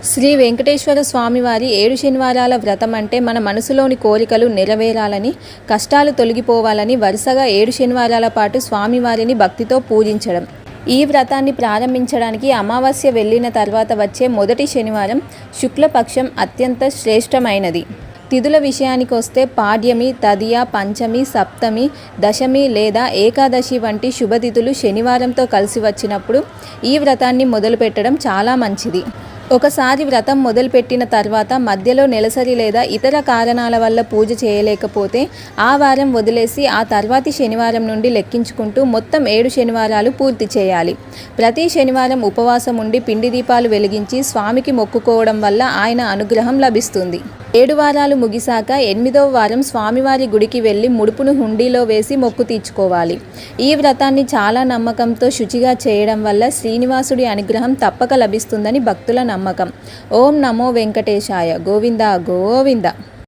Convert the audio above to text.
శ్రీ వెంకటేశ్వర స్వామివారి 7 శనివారాల వ్రతం అంటే మన మనసులోని కోరికలు నెరవేరాలని, కష్టాలు తొలగిపోవాలని వరుసగా 7 శనివారాల పాటు స్వామివారిని భక్తితో పూజించడం. ఈ వ్రతాన్ని ప్రారంభించడానికి అమావాస్య వెళ్ళిన తర్వాత వచ్చే మొదటి శనివారం శుక్లపక్షం అత్యంత శ్రేష్టమైనది. తిథుల విషయానికొస్తే పాడ్యమి, తదియ, పంచమి, సప్తమి, దశమి లేదా ఏకాదశి వంటి శుభతిథులు శనివారంతో కలిసి వచ్చినప్పుడు ఈ వ్రతాన్ని మొదలుపెట్టడం చాలా మంచిది. ఒకసారి వ్రతం మొదలుపెట్టిన తర్వాత మధ్యలో నెలసరి లేదా ఇతర కారణాల వల్ల పూజ చేయలేకపోతే ఆ వారం వదిలేసి ఆ తర్వాతి శనివారం నుండి లెక్కించుకుంటూ మొత్తం 7 శనివారాలు పూర్తి చేయాలి. ప్రతి శనివారం ఉపవాసం ఉండి పిండి దీపాలు వెలిగించి స్వామికి మొక్కుకోవడం వల్ల ఆయన అనుగ్రహం లభిస్తుంది. 7 వారాలు ముగిశాక 8వ వారం స్వామివారి గుడికి వెళ్ళి ముడుపును హుండీలో వేసి మొక్కు తీర్చుకోవాలి. ఈ వ్రతాన్ని చాలా నమ్మకంతో శుచిగా చేయడం వల్ల శ్రీనివాసుడి అనుగ్రహం తప్పక లభిస్తుందని భక్తుల నమ్మకం. ఓం నమో వెంకటేశాయ. గోవింద గోవింద.